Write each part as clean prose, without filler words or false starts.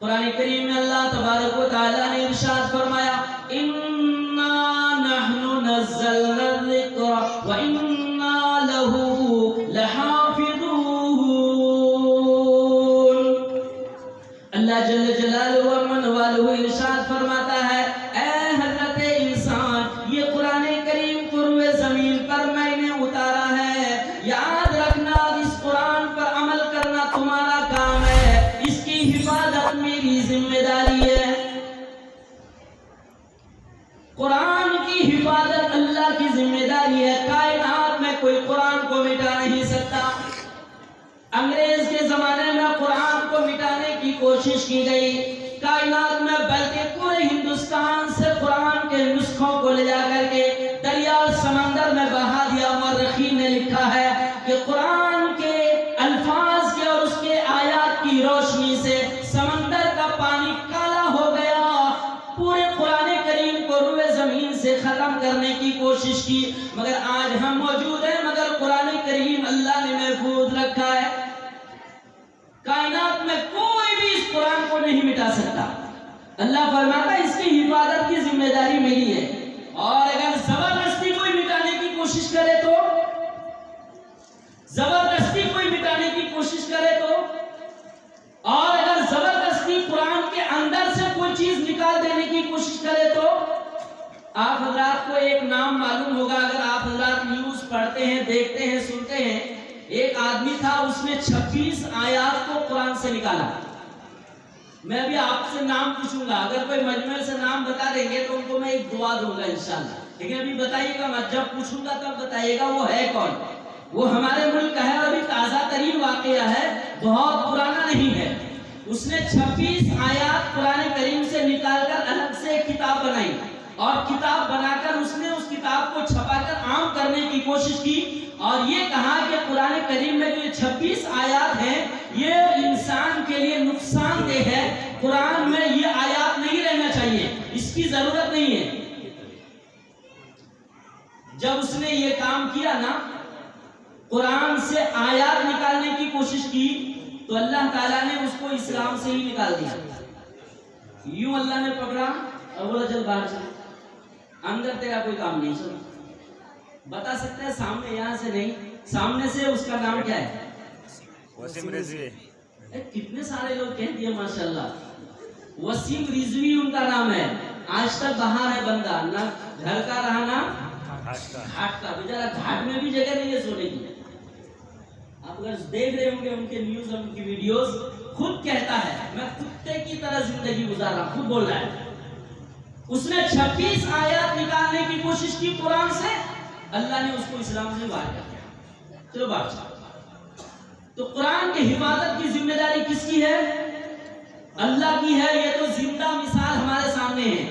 قرآن کریم میں اللہ تبارک و تعالیٰ نے ارشاد فرمایا اِنَّا نَحْنُ نَزَّلْنَا الذِّكْرَ وَإِنَّا لَهُ لَحَافِظُونَ۔ اللہ جل جلالہ و من والہ ارشاد فرماتا ہے اے حضرت انسان، یہ قرآن کریم کو روئے زمین پر میں نے اتارا ہے، یاد رکھنا اس قرآن پر عمل کرنا تمہارا کام ہے، اس کی حفاظت میری ذمہ داری ہے۔ قرآن کی حفاظت اللہ کی ذمہ داری ہے۔ کائنات میں کوئی قرآن کو مٹا نہیں سکتا۔ انگریز کے زمانے میں قرآن کو مٹانے کی کوشش کی گئی کائنات میں، بلکہ پورے ہندوستان سے قرآن کے نسخوں کو لے جا کر کے دریا اور سمندر میں بہا دیا۔ مورخین نے لکھا ہے کہ قرآن کے الفاظ کے اور اس کے آیات کی روشنی سے سمندر کا پانی کالا ہو گیا۔ پورے قرآن کریم کو روئے زمین سے ختم کرنے کی کوشش کی، مگر آج ہم موجود ہیں، مگر قرآن کریم اللہ نے محفوظ رکھا ہے۔ کائنات میں کوئی بھی اس قرآن کو نہیں مٹا سکتا۔ اللہ فرماتا ہے اس کی حفاظت کی ذمہ داری میری ہے، اور اگر زبردستی کوئی مٹانے کی کوشش کرے تو اور اگر زبردستی قرآن کے اندر سے کوئی چیز نکال دینے کی کوشش کرے تو آپ حضرات کو ایک نام معلوم ہوگا، اگر آپ حضرات نیوز پڑھتے ہیں، دیکھتے ہیں، سنتے ہیں، ایک آدمی تھا، اس نے 26 آیات کو قرآن سے نکالا۔ میں بھی آپ سے نام پوچھوں گا، اگر کوئی مجمع سے نام بتا دیں گے تو ان کو میں ایک دعا دوں گا انشاءاللہ، لیکن ابھی بتائیے گا، میں جب پوچھوں گا تب بتائیے گا وہ ہے کون۔ وہ ہمارے ملک کا ہے، ابھی تازہ ترین واقعہ ہے، بہت پرانا نہیں ہے۔ اس نے 26 آیات قرآن کریم سے نکال کر الگ سے ایک کتاب بنائی، اور کتاب بنا کر اس نے اس کتاب کو چھپا کر عام کرنے کی کوشش کی، اور یہ کہا کہ قرآن کریم میں جو 26 آیات ہیں یہ انسان کے لیے نقصان دہ ہے، قرآن میں یہ آیات نہیں رہنا چاہیے، اس کی ضرورت نہیں ہے۔ جب اس نے یہ کام کیا نا، قرآن سے آیات نکالنے کی کوشش کی، تو اللہ تعالیٰ نے اس کو اسلام سے ہی نکال دیا۔ یوں اللہ نے پکڑا اور بولا چل باہر چل، اندر تیرا کوئی کام نہیں۔ سن بتا سکتے ہیں سامنے، یہاں سے نہیں، سامنے سے۔ اس کا نام کیا ہے؟ وسیم رضوی۔ کتنے سارے لوگ کہتے ہیں ماشاءاللہ، وسیم رضوی ان کا نام ہے۔ آج تک باہر ہے بندہ، نہ گھر کا رہا نہ گھاٹ کا، بیچارہ گھاٹ میں بھی جگہ نہیں ہے سونے کی۔ آپ اگر دیکھ رہے ہوں گے ان کے نیوز اور ان کی ویڈیوز، خود کہتا ہے میں کتے کی طرح زندگی گزار رہا، خود بول رہا ہے۔ اس نے 26 آیات نکالنے کی کوشش کی قرآن سے، اللہ نے اس کو اسلام سے باہر کر دیا۔ چلو بات چلو۔ تو قرآن کی حفاظت کی ذمہ داری کس کی ہے؟ اللہ کی ہے۔ یہ تو زندہ مثال ہمارے سامنے ہے،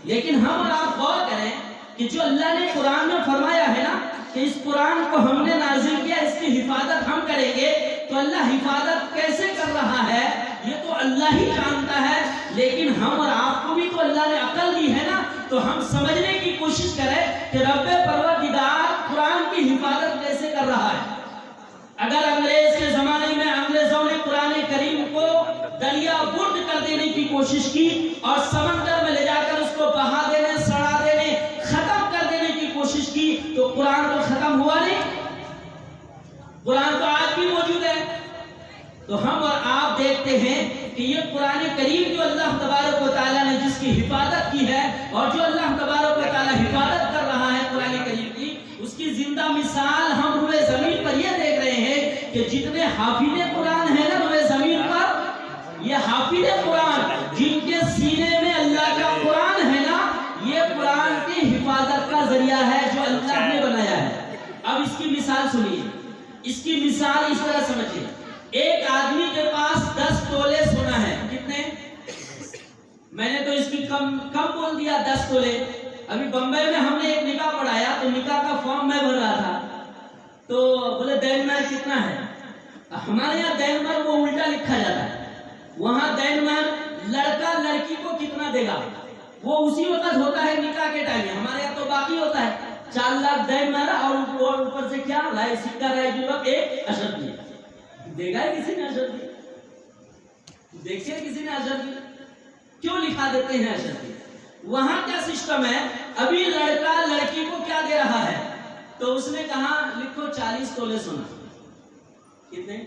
لیکن ہم اور آپ غور کریں کہ جو اللہ نے قرآن میں فرمایا ہے نا کہ اس قرآن کو ہم نے نازل کیا، اس کی حفاظت ہم کریں گے، تو اللہ حفاظت کیسے کر رہا ہے یہ تو اللہ ہی جانتا ہے، لیکن ہم اور آپ کو بھی تو اللہ نے عقل دی ہے نا، تو ہم سمجھنے کی کوشش کریں کہ رب پروردگار قرآن کی حفاظت کیسے کر رہا ہے۔ اگر انگریز کے زمانے میں انگریزوں نے قرآن کریم کو دریا برد کر دینے کی کوشش کی اور سمندر میں لے جا کر اس کو بہا دینے، سڑا دینے، ختم کر دینے کی کوشش کی، تو قرآن تو ختم ہوا نہیں، قرآن تو آج بھی موجود ہے۔ تو ہم اور آپ دیکھتے ہیں کہ یہ قرآن کریم جو اللہ تبارک و تعالیٰ نے جس کی حفاظت کی ہے، اور جو اللہ تبارک و تعالیٰ حفاظت کر رہا ہے قرآن کریم کی، اس کی زندہ مثال ہم روئے زمین پر یہ دیکھ رہے ہیں کہ جتنے حافظ قرآن ہیں نا روئے زمین پر، یہ حافظ قرآن جن کے سینے میں اللہ کا قرآن ہے نا، یہ قرآن کی حفاظت کا ذریعہ ہے جو اللہ نے بنایا ہے۔ اب اس کی مثال سنیے، اس کی مثال اس طرح سمجھیں، ایک آدمی کے پاس 10 تولے سونا ہے، کتنے؟ میں نے تو اس کی کم بول دیا، 10 تولے۔ ابھی بمبئی میں ہم نے ایک نکاح پڑھایا، تو نکاح کا فارم میں بھر رہا تھا، تو بولے دینمار کتنا ہے؟ ہمارے یہاں دینمار وہ الٹا لکھا جاتا ہے، وہاں دینمار لڑکا لڑکی کو کتنا دے گا وہ اسی وقت ہوتا ہے نکاح کے ٹائم میں، ہمارے یہاں تو باقی ہوتا ہے 4 لاکھ دینمار اور اوپر سے کیا رائے سکہ رائے جو ایک اشرفی دے گا، کسی نے اشرفی دیکھیں کسی نے اشرفی کیوں لکھا دیتے ہیں اشرفی؟ وہاں کیا سسٹم ہے، ابھی لڑکا لڑکی کو کیا دے رہا ہے، تو اس نے کہا لکھو 40 تولے سونا. کتنے؟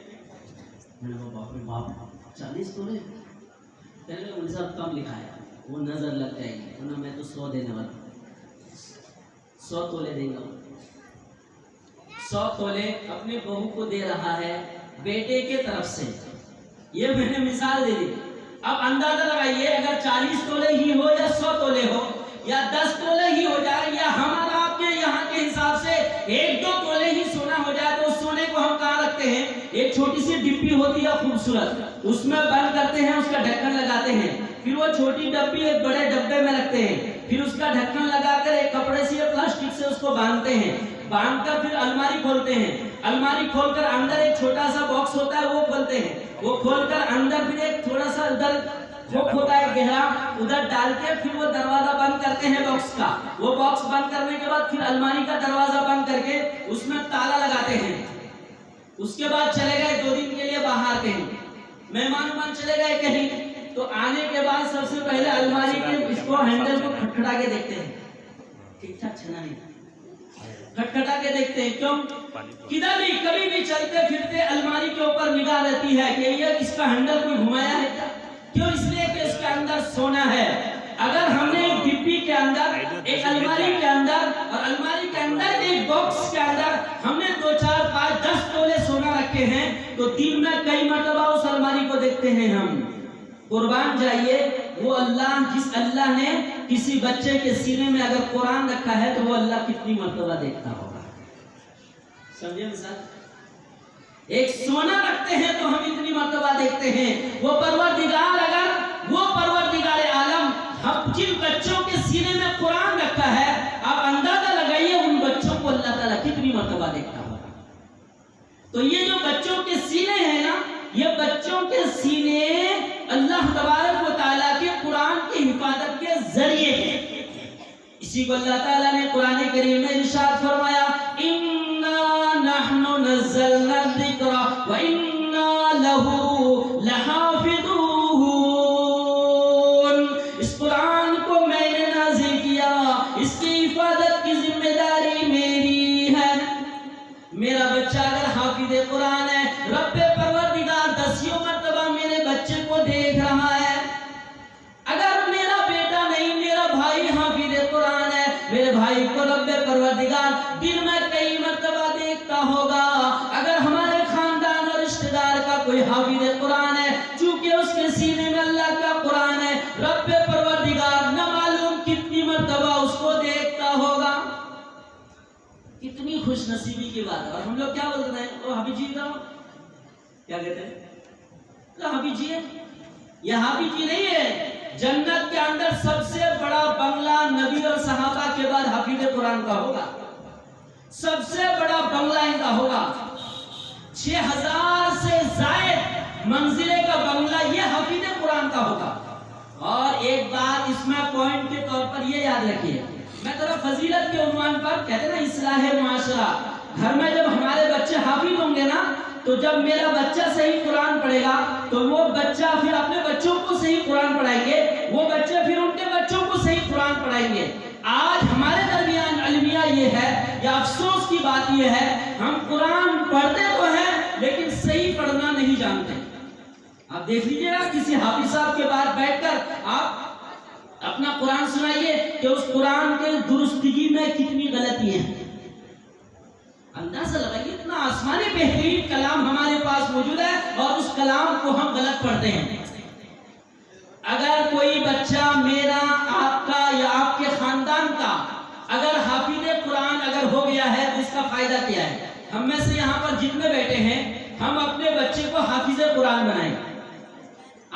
میں نے باپ رے باپ 40 تولے. کہنے لگے مجھے صاحب کم لکھا ہے، وہ نظر لگ جائے گی، ورنہ میں تو 100 دینے والا، 100 تولے دیں گا. 100 تولے اپنے بہو کو دے رہا ہے بیٹے کے طرف سے. یہ میں نے مثال دے دی. اب اندازہ لگائیے اگر 40 تولے ہی ہو یا 100 تولے ہو یا 10 تولے ہی ہو جائے یا ہمارا آپ کے یہاں کے حساب سے 1-2 تولے ہی سونا ہو جائے، تو اس سونے کو ہم کہاں رکھتے ہیں؟ ایک چھوٹی سی ڈبی ہوتی ہے خوبصورت، اس میں بند کرتے ہیں، اس کا ڈھکن لگاتے ہیں، پھر وہ چھوٹی ڈبی ایک بڑے ڈبے میں رکھتے ہیں، پھر اس کا ڈھکن لگا کر ایک کپڑے سے یا پلاسٹک سے اس کو باندھتے ہیں، باندھ کر پھر الماری کھولتے ہیں، الماری کھول کر اندر ایک چھوٹا سا باکس ہوتا ہے وہ کھولتے ہیں، وہ کھول کر اندر پھر ایک تھوڑا سا ادھر کھوپ ہوتا ہے گہرا، ادھر ڈال کے پھر وہ دروازہ بند کرتے ہیں باکس کا. وہ باکس بند کرنے کے بعد پھر الماری کا دروازہ بند کر کے اس میں تالا لگاتے ہیں. اس کے بعد چلے گئے 2 دن کے لیے باہر کہیں مہمان چلے گئے کہیں، تو آنے کے بعد سب سے پہلے الماری کے اس کو ہینڈل کو کھٹکھٹا کے دیکھتے ہیں ٹھیک ٹھاک چھنا نہیں، کھٹکھٹا کے دیکھتے ہیں. کیوں؟ کدھر بھی کبھی بھی چلتے پھرتے الماری کے اوپر نگاہ رہتی ہے کہ یہ اس کا ہینڈل کوئی گھمایا ہے کیا. کیوں؟ اس لیے کہ اس کے اندر سونا ہے. اگر ہم نے ایک ڈبی کے اندر، ایک الماری کے اندر، اور الماری کے اندر ایک باکس کے اندر ہم نے 2 4 5 10 تولے سونا رکھے ہیں، تو دن میں کئی مرتبہ اس الماری کو دیکھتے ہیں ہم. قربان جائیے وہ اللہ، جس اللہ نے کسی بچے کے سینے میں اگر قرآن رکھا ہے تو وہ اللہ کتنی مرتبہ دیکھتا ہوگا. سمجھے مثال؟ ایک سونا رکھتے ہیں تو ہم اتنی مرتبہ دیکھتے ہیں. وہ پروردگار، اگر وہ پروردگار عالم ہم جن بچوں کے سینے میں قرآن رکھا ہے، آپ اندازہ لگائیے ان بچوں کو اللہ تعالیٰ کتنی مرتبہ دیکھتا ہوگا. تو یہ جو بچوں کے سینے ہیں نا، یہ بچوں کے سینے اللہ تبارک و تعالیٰ کے قرآن کی حفاظت کے ذریعے ہیں. اسی کو اللہ تعالیٰ نے قرآن کریم میں ارشاد فرمایا اِنَّا نَحْنُ نَزَّلْنَا الذِّكْرَ وَإِنَّا لَهُ لَحَافِظُونَ. اس قرآن کو میں نے نازل کیا، اس کی حفاظت کی ذمہ داری میری ہے. میرا بچہ اگر حافظ قرآن ہے، رب پروردگار 10 مرتبہ میرے بچے کو دیکھ رہا ہے. اگر میرا بیٹا نہیں، میرا بھائی حافظ قرآن ہے، میرے بھائی کو رب پروردگار دن میں کئی مرتبہ دیکھتا ہوگا. اگر ہمارے خاندان اور رشتہ دار کا کوئی حافظ قرآن ہے، چونکہ اس کے سینے میں اللہ کا قرآن ہے، رب پروردگار نہ معلوم کتنی مرتبہ اس کو دیکھتا ہوگا. کتنی خوش نصیبی کی بات ہے. اور ہم لوگ کیا بولتے ہیں؟ او حافظ جی کا کیا کہتے ہیں؟ حافظ جی ہے. یہ حافظ جی نہیں ہے. جنت کے اندر سب سے بڑا بنگلہ نبی اور صحابہ کے بعد حافظ قرآن کا ہوگا. سب سے بڑا بنگلہ ان کا ہوگا. 6000 سے زائد منزلے کا بنگلہ یہ حافظ قرآن کا ہوگا. اور ایک بات اس میں پوائنٹ کے طور پر یہ یاد رکھیے، میں ذرا فضیلت کے عنوان پر کہتے ہیں نا اصلاح معاشرہ. گھر میں جب ہمارے بچے حافظ ہوں گے نا، تو جب میرا بچہ صحیح قرآن پڑھے گا تو وہ بچہ پھر اپنے بچوں کو صحیح قرآن پڑھائیں گے، وہ بچے پھر ان کے بچوں کو صحیح قرآن پڑھائیں گے. آج ہمارے درمیان المیہ یہ ہے، یا افسوس کی بات یہ ہے، ہم قرآن پڑھتے تو ہیں لیکن صحیح پڑھنا نہیں جانتے. آپ دیکھ لیجیے گا کسی حافظ صاحب کے بعد بیٹھ کر آپ اپنا قرآن سنائیے کہ اس قرآن کے درستگی میں کتنی غلطی ہیں. اندازہ لگائیے اتنا آسمانی بہترین کلام ہمارے پاس موجود ہے اور اس کلام کو ہم غلط پڑھتے ہیں. اگر کوئی بچہ میرا، آپ کا یا آپ کے خاندان کا اگر حافظ قرآن اگر ہو گیا ہے تو اس کا فائدہ کیا ہے؟ ہم میں سے یہاں پر جتنے بیٹھے ہیں ہم اپنے بچے کو حافظ قرآن بنائیں.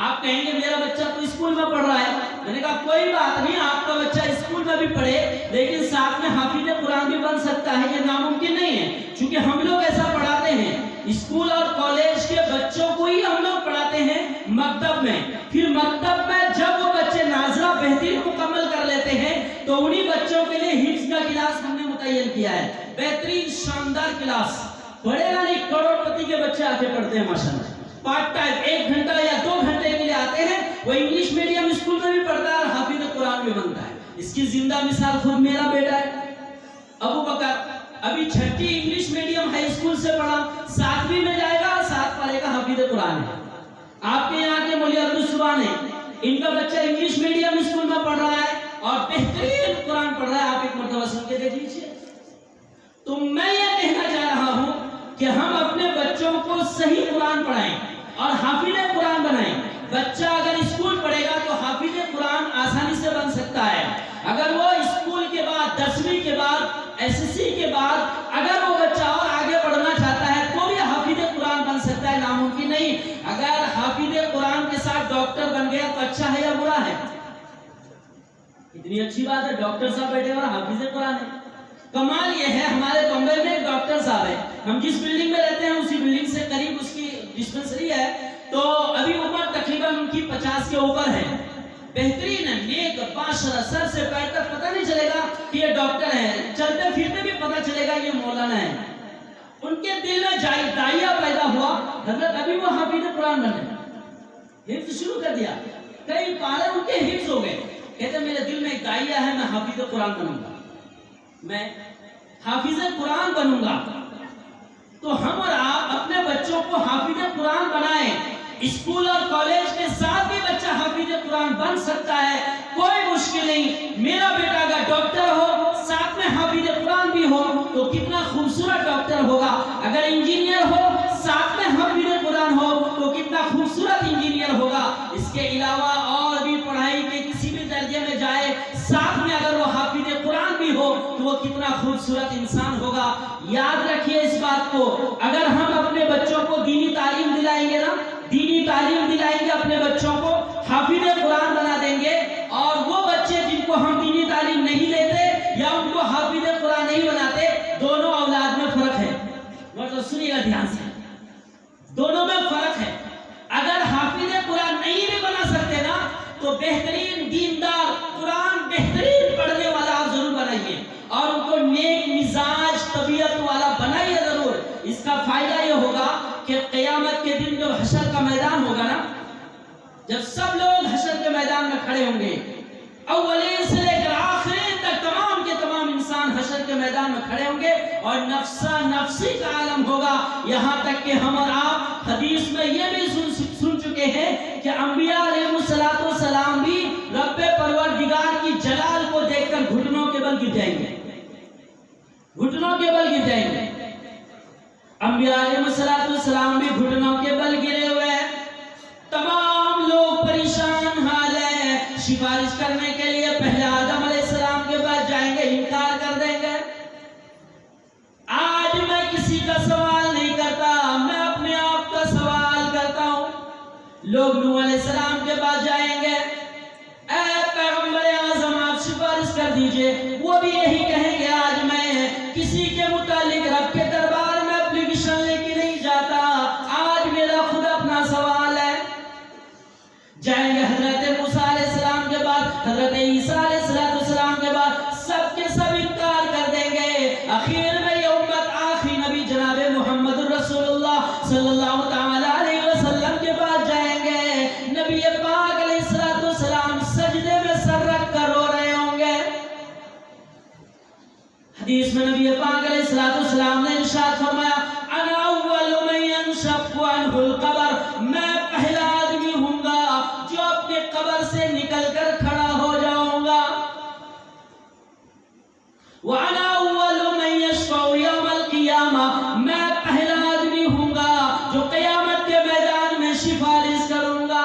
آپ کہیں گے میرا بچہ تو اسکول میں پڑھ رہا ہے. میں نے کہا کوئی بات نہیں، آپ کا بچہ اسکول میں بھی پڑھے لیکن ساتھ میں حافظ قرآن بھی بن سکتا ہے. یہ ناممکن نہیں ہے، چونکہ ہم لوگ ایسا پڑھاتے ہیں. اسکول اور کالج کے بچوں کو ہی ہم لوگ پڑھاتے ہیں مکتب میں. پھر مکتب میں جب وہ بچے ناظرہ بہترین مکمل کر لیتے ہیں تو انہی بچوں کے لیے حفظ کا کلاس ہم نے متعین کیا ہے. بہترین شاندار کلاس، پڑھے گا نہیں کروڑ پتی کے بچے آ کے پڑھتے ہیں ماشاءاللہ. پارٹ ٹائم 1 گھنٹہ یا 2 گھنٹے کی وہ انگلش میڈیم اسکول میں بھی پڑھتا ہے اور حافظ قرآن بھی بنتا ہے. اس کی زندہ مثال خود میرا بیٹا ہے ابو بکر. ابھی 6ٹھی انگلش میڈیم ہائی اسکول سے پڑھا, 7ویں میں جائے گا اور 7 پڑھے گا, حافظ قرآن ہے. آپ کے یہاں کے مولوی عبدالسبحان ہیں, ان کا بچہ انگلش میڈیم اسکول میں پڑھ رہا ہے اور بہترین قرآن پڑھ رہا ہے. آپ ایک مرتبہ سن کے دیکھ لیجیے. تو میں یہ کہنا چاہ رہا ہوں کہ ہم اپنے بچوں کو صحیح قرآن پڑھائیں اور حافظ قرآن بنائیں. بچہ اگر اسکول پڑھے گا تو حافظ قرآن آسانی سے بن سکتا ہے. اگر وہ اسکول کے بعد 10ویں کے بعد SSC کے بعد اگر وہ بچہ اور آگے پڑھنا چاہتا ہے تو بھی حافظ قرآن بن سکتا ہے, ناممکن نہیں. اگر حافظ قرآن کے ساتھ ڈاکٹر بن گیا تو اچھا ہے یا برا ہے؟ اتنی اچھی بات ہے, ڈاکٹر صاحب بیٹھے اور حافظ قرآن ہے. کمال یہ ہے, ہمارے بمبئی میں ایک ڈاکٹر صاحب ہے, ہم جس بلڈنگ میں رہتے ہیں اسی بلڈنگ سے قریب اس کی ڈسپنسری ہے. تو ابھی عمر تقریباً ان کی 50 کے اوپر ہے. بہترین ہے, نیک, باشرہ, سر سے پیر تک پتہ نہیں چلے گا کہ یہ ڈاکٹر ہے, چلتے پھرتے بھی پتہ چلے گا یہ مولانا ہے. ان کے دل میں داعیہ پیدا ہوا, حضرت ابھی وہ حافظ قرآن بنے, حفظ شروع کر دیا. کئی پارے ان کے حفظ ہو گئے. کہتے میرے دل میں ایک داعیہ ہے, میں حافظ قرآن بنوں گا, میں حافظ قرآن بنوں گا. تو ہم اور آپ اپنے بچوں کو حافظ قرآن بنائیں. اسکول اور کالج کے ساتھ بھی بچہ حافظ قرآن بن سکتا ہے, کوئی مشکل نہیں. میرا بیٹا اگر ڈاکٹر ہو ساتھ میں حافظ قرآن بھی ہو تو کتنا خوبصورت ڈاکٹر ہوگا. اگر انجینئر ہو ساتھ میں حافظ قرآن ہو تو کتنا خوبصورت انجینئر ہوگا. اس کے علاوہ اور بھی پڑھائی کے کسی بھی درجے میں جائے, ساتھ میں اگر وہ حافظ قرآن بھی ہو تو وہ کتنا خوبصورت انسان ہوگا. یاد رکھیے اس بات کو, اگر ہم اپنے بچوں کو دینی تعلیم دلائیں گے نا, دینی تعلیم دلائیں گے اپنے بچوں کو, حافظ قرآن بنا دیں گے, اور وہ بچے جن کو ہم دینی تعلیم نہیں دیتے یا ان کو حافظ قرآن نہیں بناتے, دونوں اولاد میں فرق ہے. مطلب سنیے گا دھیان سے, دونوں میں فرق ہے. اگر حافظ قرآن نہیں بھی بنا سکتے نا تو بہترین دیندار, قرآن بہترین پڑھنے والا آپ ضرور بنائیے اور ان کو نیک مزاج طبیعت والا بنائیے ضرور. اس کا فائدہ یہ ہوگا کہ قیامت کے دن جب حشر کا میدان ہوگا نا, جب سب لوگ حشر کے میدان میں کھڑے ہوں گے, اولین سے لے کر آخرین تک تمام کے تمام انسان حشر کے میدان میں کھڑے ہوں گے اور نفسا نفسی کا عالم ہوگا. یہاں تک کہ ہم اور آپ حدیث میں یہ بھی سن چکے ہیں کہ انبیاء علیہ السلام بھی رب پروردگار کی جلال کو دیکھ کر گھٹنوں کے بل گر جائیں گے, گھٹنوں کے بل گر جائیں گے. انبیاء علیہ السلام بھی گھٹنوں کے بل گرے ہوئے ہیں. تمام لوگ پریشان حال ہیں, سفارش کرنے کے لیے پہلے آدم علیہ السلام کے پاس جائیں گے, انکار کر دیں گے. آج میں کسی کا سوال نہیں کرتا, میں اپنے آپ کا سوال کرتا ہوں. لوگ نوح علیہ السلام کے پاس جائیں گے, اے پیغمبر اعظم آپ سفارش کر دیجئے, وہ بھی یہی کہیں گے آج میں کسی کے متعلق رب کے دربار میں اپلیکیشن لے کے نہیں جاتا, آج میرا خود اپنا سوال ہے. جائیں گے حضرت موسیٰ علیہ السلام کے بعد, حضرت عیسیٰ علیہ السلام کے بعد, سب کے سب انکار کر دیں گے. اخیر میں یہ امت آخری نبی جناب محمد رسول اللہ صلی اللہ تعالی علیہ وسلم کے پاس جائیں گے. نبی پاک علیہ السلام سجدے میں سر رکھ کر رو رہے ہوں گے. حدیث میں نبی پاک علیہ السلام نے ارشاد فرمایا, انا اول من ينشق عنه القبر, میں پہلا آدمی ہوں گا جو اپنے قبر سے نکل کر کھڑا ہو جاؤں گا. وانا اول من يشفع يوم القيامة, میں پہلا آدمی ہوں گا جو قیامت کے میدان میں سفارش کروں گا.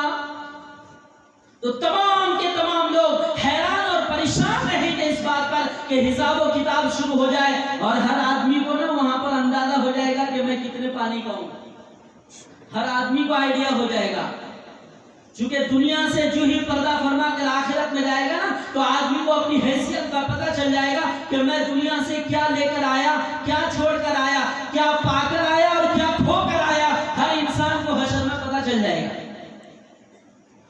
تو تمام کے تمام لوگ حیران اور پریشان رہیں گے اس بات پر کہ حساب و کتاب شروع ہو جائے اور ہر آدمی کو نا وہاں پر اندازہ ہو جائے گا کہ میں کتنے پانی کا ہوں. ہر آدمی کو آئیڈیا ہو جائے گا, چونکہ دنیا سے جو ہی پردہ فرما کر آخرت میں جائے گا نا تو آدمی کو اپنی حیثیت کا پتہ چل جائے گا کہ میں دنیا سے کیا لے کر آیا, کیا چھوڑ کر آیا, کیا پا کر آیا اور کیا کھو کر آیا. ہر انسان کو حشر میں پتہ چل جائے گا.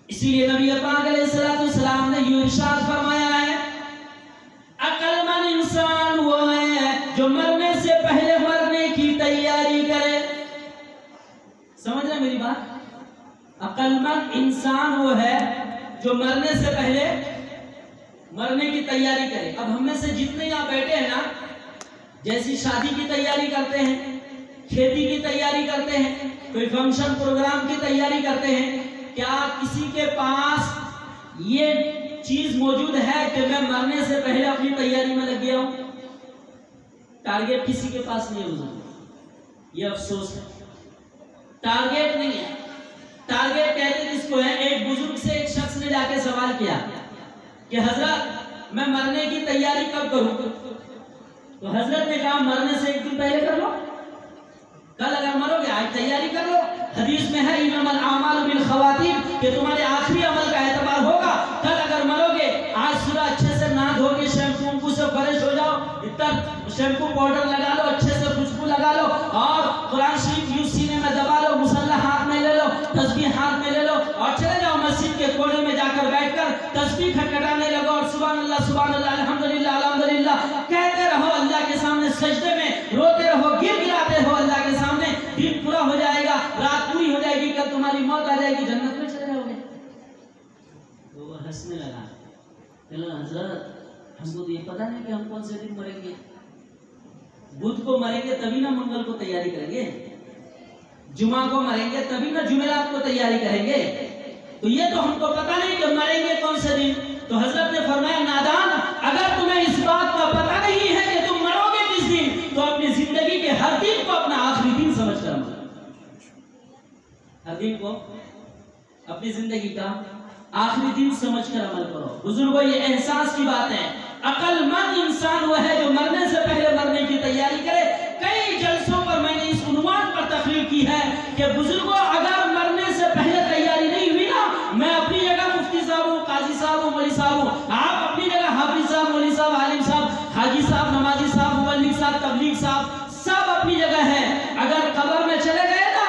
اسی لیے نبی پاک علیہ السلام نے یہ ارشاد فرمایا ہے, عقل مند انسان وہ ہے جو مرنے سے پہلے مرنے کی تیاری کرے. سمجھ رہے میری بات؟ عقل مند انسان وہ ہے جو مرنے سے پہلے مرنے کی تیاری کرے. اب ہم میں سے جتنے یہاں بیٹھے ہیں نا، جیسی شادی کی تیاری کرتے ہیں، کھیتی کی تیاری کرتے ہیں، کوئی فنکشن پروگرام کی تیاری کرتے ہیں، کیا کسی کے پاس یہ چیز موجود ہے کہ میں مرنے سے پہلے اپنی تیاری میں لگ گیا ہوں؟ ٹارگیٹ کسی کے پاس نہیں ہے. یہ افسوس ہے، ٹارگیٹ نہیں ہے. ٹارگیٹ کہتے جس کو ہے. ایک بزرگ سے ایک شخص نے جا کے سوال کیا کہ حضرت میں مرنے کی تیاری کب کروں؟ تو حضرت نے کہا مرنے سے ایک دن پہلے کر لو. کل اگر مرو گے آج تیاری کر لو. حدیث میں ہے انما الاعمال بالخواتیم، کہ تمہارے آخری عمل کا اعتبار ہوگا. کل اگر مرو گے آج صبح اچھے سے نہا دھو کے شیمپو سے فریش ہو جاؤ، شیمپو پاؤڈر لگا لو، اچھے سے خوشبو لگا لو، اور قرآن شریف یوں سینے میں دبا لو، مصحف ہاتھ میں لے لو، تسبیح ہاتھ میں لے لو، اور چلے جاؤ مسجد کے کونے میں جا کر بیٹھ کر تسبیح کھٹکھٹانے لگو اور سبحان اللہ الحمدللہ الحمدللہ کہتے رہو. اللہ کے سامنے سجدے میں روتے رہو، گر گراتے ہو اللہ کے سامنے. دن پورا ہو جائے گا، رات پوری ہو جائے گی، کل تمہاری موت آ جائے گی، جنت میں چلے جاؤ گے. تو وہ ہنسنے لگا. حضرت ہم کو تو یہ پتا نہیں کہ ہم کون سے دن مریں گے. بدھ کو مریں گے تبھی نہ منگل کو تیاری کریں گے، جمعہ کو مریں گے تبھی نہ جمعرات کو تیاری کریں گے. تو یہ تو ہم کو پتا نہیں کہ مریں گے کون سے دن. تو حضرت نے فرمایا نادان، اگر تمہیں اس بات کا پتا نہیں ہے کہ تم مرو گے کس دن، تو اپنی زندگی کے ہر دن کو اپنا آخری دن سمجھ کر مرو. ہر دن کو اپنی زندگی کا آخری دن سمجھ کر عمل کرو. بزرگوں یہ احساس کی بات ہے. عقل مند انسان وہ ہے جو مرنے سے پہلے مرنے کی تیاری کرے. کئی جلسوں پر میں نے اس عنوان پر تقریر کی ہے کہ بزرگوں اگر مرنے سے پہلے تیاری نہیں ہوئی نا، میں اپنی جگہ مفتی صاحب ہوں، قاضی صاحب ہوں، مولوی صاحب ہوں، آپ اپنی جگہ حافظ صاحب، مولوی صاحب، عالم صاحب، حاجی صاحب، نمازی صاحب، مبلغ صاحب، تبلیغ صاحب، سب اپنی جگہ ہے. اگر قبر میں چلے گئے نا،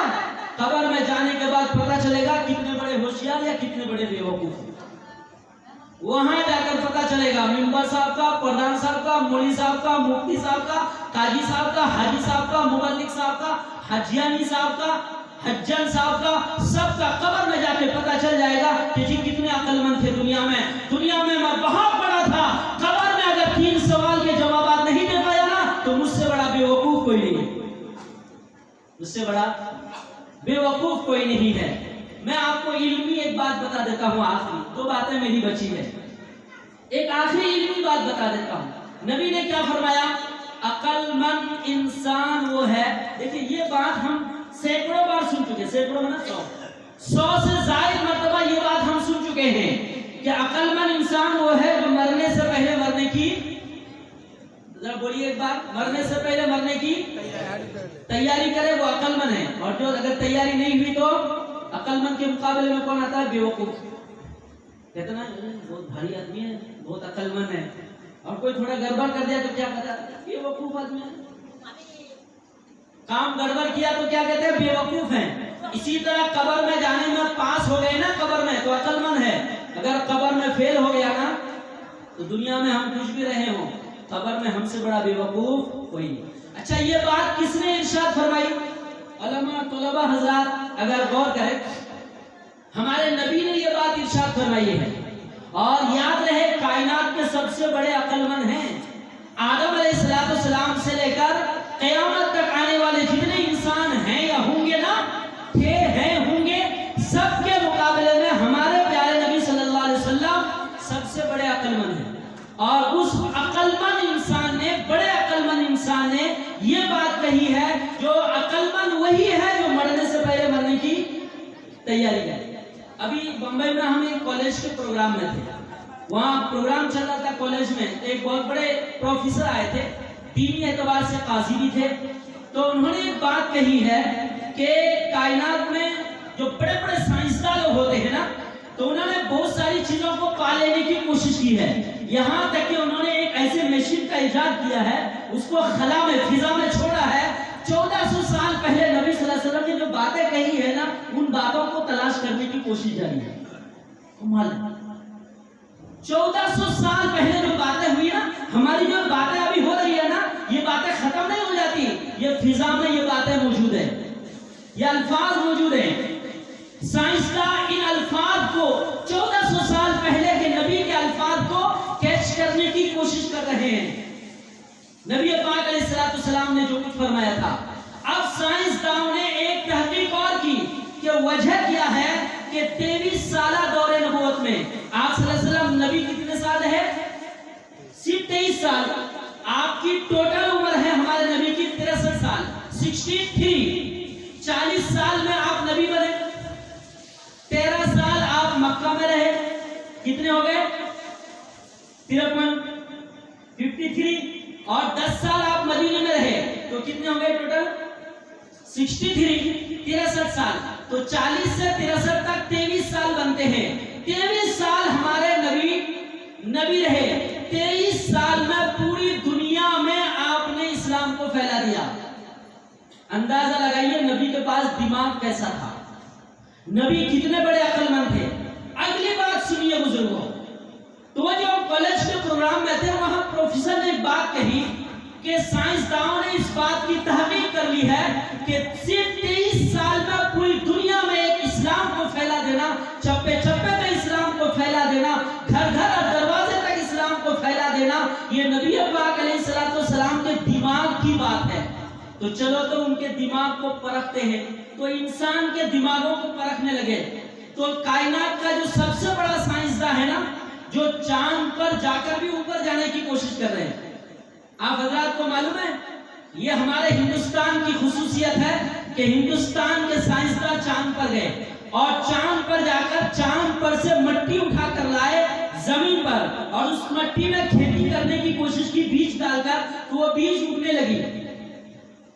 قبر میں جانے کے بعد پتہ چلے گا کتنے بڑے ہوشیار یا کتنے بڑے بیوقوف ہیں. وہاں جا کر پتہ چلے گا ممبر صاحب کا، پردھان صاحب کا، مولوی صاحب کا، مفتی صاحب کا، قاضی صاحب کا، حاجی صاحب کا، مبلغ صاحب کا، حجیانی صاحب کا، حجان صاحب کا، سب کا قبر میں جا کے پتہ چل جائے گا کہ جی کتنے عقل مند تھے دنیا میں میں بہت بڑا تھا. قبر میں اگر 3 سوال کے جوابات نہیں دے پایا نا، تو مجھ سے بڑا بیوقوف کوئی نہیں ہے. مجھ سے بڑا بیوقوف کوئی نہیں ہے. میں آپ کو علمی ایک بات بتا دیتا ہوں. آخری 2 باتیں میری بچی ہے. ایک آخری علمی بات بتا دیتا ہوں. نبی نے کیا فرمایا؟ عقل مند انسان وہ ہے. دیکھیں یہ بات ہم سینکڑوں بار سن چکے، سینکڑوں میں نا 100 سے زائد مرتبہ یہ بات ہم سن چکے ہیں کہ عقل مند انسان وہ ہے جو مرنے سے پہلے مرنے کی، ذرا بولیے ایک بار، مرنے سے پہلے مرنے کی تیاری کرے، وہ عقل مند ہے. اور جو اگر تیاری نہیں ہوئی تو عقل مند کے مقابلے میں کون آتا ہے؟ بیوقوف. کہتے نا بہت بھاری آدمی ہے، بہت عقل مند ہے، اور کوئی تھوڑا گڑبڑ کر دیا تو کیا کہتا ہے؟ بیوقوف آدمی ہے. کام گڑبڑ کیا تو کیا کہتے ہیں؟ بیوقوف ہیں. اسی طرح قبر میں جانے میں پاس ہو گئے نا قبر میں تو عقل مند ہے. اگر قبر میں فیل ہو گیا نا تو دنیا میں ہم کچھ بھی رہے ہوں، قبر میں ہم سے بڑا بیوقوف کوئی نہیں. اچھا یہ بات کس نے ارشاد فرمائی؟ علماء طلباء حضرات اگر غور کریں، ہمارے نبی نے یہ بات ارشاد فرمائی ہے. اور یاد رہے کائنات کے سب سے بڑے عقل مند ہیں. آدم علیہ السلام سے لے کر قیامت تک آنے والے جتنے انسان ہیں یا ہوں گے نا، تھے ہیں ہوں گے، سب کے مقابلے میں ہمارے پیارے نبی صلی اللہ علیہ وسلم سب سے بڑے عقل مند ہیں. اور اس عقل مند انسان نے، بڑے عقل مند انسان نے یہ بات کہی ہے، جو عقل مند وہی ہے جو مرنے سے پہلے مرنے کی تیاری کرے. ابھی بمبئی میں ہم ایک کالج کے پروگرام میں تھے، وہاں پروگرام چل رہا تھا کالج میں. ایک بہت بڑے پروفیسر آئے تھے، دینی اعتبار سے قاضی بھی تھے. تو انہوں نے ایک بات کہی ہے کہ کائنات میں جو بڑے بڑے سائنسداں لوگ ہوتے ہیں نا، تو انہوں نے بہت ساری چیزوں کو پا لینے کی کوشش کی ہے. یہاں تک کہ انہوں نے ایک ایسے مشین کا ایجاد کیا ہے، اس کو خلا میں، فضا میں چھوڑا ہے. 1400 سال پہلے نبی صلی اللہ علیہ وسلم نے جو باتیں کہی ہے نا، ان باتوں کو تلاش کرنے کی کوشش جاری ہے. 1400 سال پہلے جو باتیں ہوئی نا، ہماری جو باتیں ابھی ہو رہی ہے نا، یہ باتیں ختم نہیں ہو جاتی. یہ فضا میں یہ باتیں موجود ہیں، یہ الفاظ موجود ہیں. سائنسداں ان الفاظ کو 1400 سال کی کوشش کر رہے ہیں. نبی پاک علیہ الصلوۃ والسلام نے جو کچھ فرمایا تھا. اب سائنسدانوں نے ایک تحقیق اور کی کہ وجہ کیا ہے کہ 23 سالہ دور نبوت میں آپ صلی اللہ علیہ وسلم نبی کتنے سال ہے؟ صرف 23 سال. آپ کی ٹوٹل عمر ہے ہمارے نبی کی 63 سال 63. 40 سال میں آپ نبی بنے, 13 سال آپ مکہ میں رہے, کتنے ہو گئے؟ 53 53. اور 10 سال آپ مدینے میں رہے تو کتنے ہو گئے ٹوٹل؟ 63 63 سال. تو 40 سے 63 تک 23 سال بنتے ہیں. 23 سال ہمارے نبی رہے. 23 سال میں پوری دنیا میں آپ نے اسلام کو پھیلا دیا. اندازہ لگائیے نبی کے پاس دماغ کیسا تھا, نبی کتنے بڑے عقل مند تھے. اگلی بات سنیے بزرگوں, تو جو کالج کے پروگرام میں تھے وہاں پروفیسر نے ایک بات کہی کہ سائنسدانوں نے اس بات کی تحقیق کر لی ہے کہ صرف 23 سال میں پوری دنیا میں ایک اسلام کو پھیلا دینا, چپے چپے میں اسلام کو پھیلا دینا, گھر گھر اور دروازے تک اسلام کو پھیلا دینا, یہ نبی پاک علیہ الصلوۃ والسلام کے دماغ کی بات ہے. تو چلو تو ان کے دماغ کو پرکھتے ہیں. تو انسان کے دماغوں کو پرکھنے لگے. تو کائنات کا جو سب سے بڑا سائنسداں ہے نا, جو چاند پر جا کر بھی اوپر جانے کی کوشش کر رہے ہیں, آپ حضرات کو معلوم ہے یہ ہمارے ہندوستان کی خصوصیت ہے کہ ہندوستان کے سائنسداں چاند پر گئے اور چاند پر جا کر چاند پر سے مٹی اٹھا کر لائے زمین پر, اور اس مٹی میں کھیتی کرنے کی کوشش کی, بیج ڈال کر, تو وہ بیج اگنے لگی.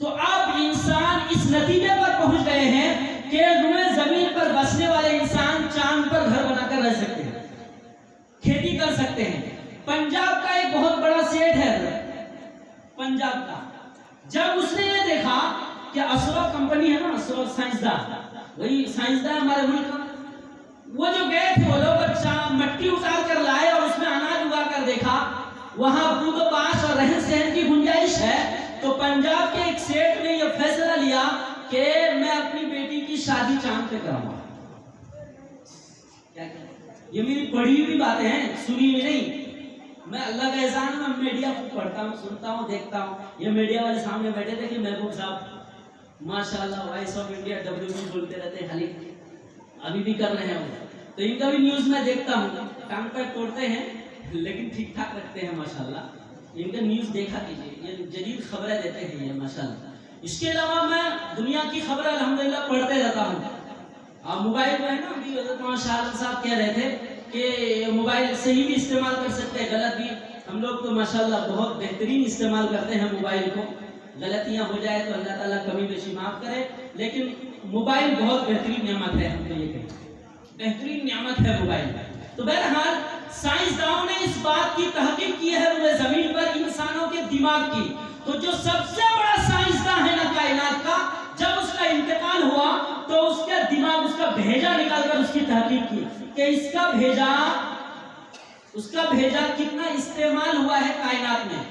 تو اب انسان اس نتیجے پر پہنچ گئے ہیں کہ روئے زمین پر بسنے والے انسان چاند پر گھر بنا کر رہ سکتے ہیں, کھیتی کر سکتے ہیں. پنجاب کا ایک بہت بڑا سیٹ ہے پنجاب کا, جب اس نے یہ دیکھا کہ اسرو کمپنی ہے نا, اسرو سائنسداں, وہی سائنسداں ہمارے ملک کا, وہ جو گئے تھے وہ لوگ مٹی اتار کر لائے اور اس میں اناج اگا کر دیکھا وہاں بود و باش اور رہن سہن کی گنجائش ہے. تو پنجاب کے ایک سیٹ نے یہ فیصلہ لیا کہ میں اپنی بیٹی کی شادی چاند پہ کراؤں گا. یہ میری پڑھی ہوئی باتیں ہیں, سنی ہوئی نہیں. میں اللہ کا احسان میں میڈیا کو پڑھتا ہوں, سنتا ہوں, دیکھتا ہوں. یہ میڈیا والے سامنے بیٹھے تھے کہ محبوب صاحب ماشاءاللہ وائس آف انڈیا WB بولتے رہتے ہیں, خالی ابھی بھی کر رہے ہیں وہ. تو ان کا بھی نیوز میں دیکھتا ہوں, ٹانگ پہ توڑتے ہیں لیکن ٹھیک ٹھاک رکھتے ہیں ماشاءاللہ. ان کا نیوز دیکھا کیجیے, یہ جدید خبریں دیتے ہیں یہ ماشاءاللہ. اس کے علاوہ میں دنیا کی خبریں الحمدللہ پڑھتے رہتا ہوں. موبائل میں ہے نا, ابھی حضرت مولانا شاہ عالم صاحب کہہ رہے تھے کہ موبائل صحیح بھی استعمال کر سکتے ہیں, غلط بھی. ہم لوگ تو ماشاءاللہ بہت بہترین استعمال کرتے ہیں موبائل کو. غلطیاں ہو جائے تو اللہ تعالیٰ کمی بیشی معاف کرے, لیکن موبائل بہت بہترین نعمت ہے. ہم تو یہ کہیں بہترین نعمت ہے موبائل. تو بہرحال سائنسدانوں نے اس بات کی تحقیق کی ہے روئے زمین پر انسانوں کے دماغ کی. تو جو سب سے بڑا سائنسداں ہے نا کائنات کا, جب اس کا انتقال ہوا تو اس کا دماغ, اس کا بھیجا نکال کر اس کی تحقیق کی کہ اس کا بھیجا کتنا استعمال ہوا ہے کائنات میں.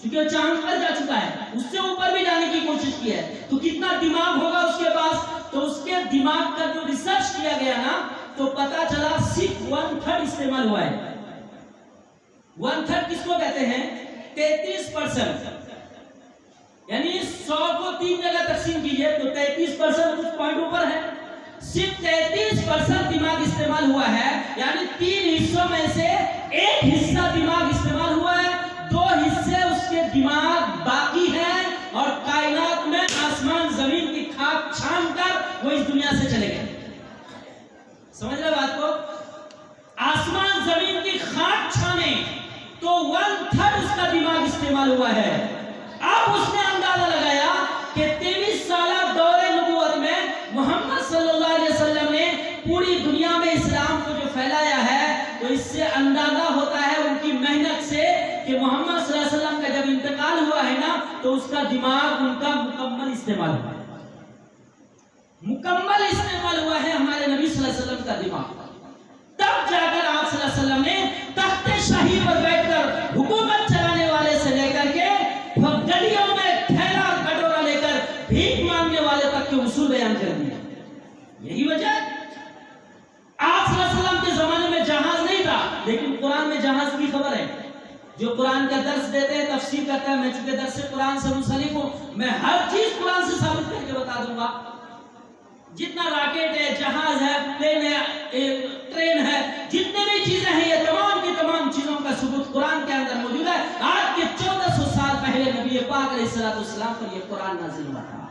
چونکہ وہ چاند پر جا چکا ہے, اس سے اوپر بھی جانے کی کوشش کی ہے, تو کتنا دماغ ہوگا اس کے پاس. تو اس کے دماغ کا جو ریسرچ کیا گیا نا, تو پتا چلا صرف 1/3 استعمال ہوا ہے. 1/3 کس کو کہتے ہیں؟ 33%. یعنی 100 کو 3 جگہ تقسیم کیجئے تو 33% کچھ پوائنٹ اوپر ہے. صرف 33% دماغ استعمال ہوا ہے, یعنی 3 حصوں میں سے 1 حصہ دماغ استعمال ہوا ہے, 2 حصے اس کے دماغ باقی ہیں, اور کائنات میں آسمان زمین کی خاک چھان کر وہ اس دنیا سے چلے گئے. سمجھ رہے بات کو؟ آسمان زمین کی خاک چھانے تو 1/3 اس کا دماغ استعمال ہوا ہے. اب اس نے اندازہ لگایا کہ 23 سالہ دور نبوت میں محمد صلی اللہ علیہ وسلم نے پوری دنیا میں اسلام کو جو پھیلایا ہے, تو اس سے اندازہ ہوتا ہے ان کی محنت سے کہ محمد صلی اللہ علیہ وسلم کا جب انتقال ہوا ہے نا, تو اس کا دماغ ان کا مکمل استعمال ہوا ہے. مکمل استعمال ہوا ہے ہمارے نبی صلی اللہ علیہ وسلم کا دماغ. تب جا کر آپ صلی اللہ علیہ وسلم نے تخت شاہی پر بیٹھ کر حکومت چلانے والے سے لے کر کے گلیوں میں تھیلا کٹورا لے کر بھیک مانگنے والے تک کے اصول بیان کر دیے. یہی وجہ آپ صلی اللہ علیہ وسلم کے زمانے میں جہاز نہیں تھا, لیکن قرآن میں جہاز کی خبر ہے. جو قرآن کا درس دیتے ہیں تفسیر کرتا ہے، میں چونکہ درس قرآن سے منسلک ہوں، میں ہر چیز قرآن سے ثابت کر کے بتا دوں گا. جتنا راکٹ ہے، جہاز ہے، پلین ہے، ٹرین ہے، جتنے بھی چیزیں ہیں، یہ تمام کی تمام چیزوں کا ثبوت قرآن کے اندر موجود ہے. آج کے 1400 سال پہلے نبی پاک علیہ السلام پر یہ قرآن نازل ہوا تھا.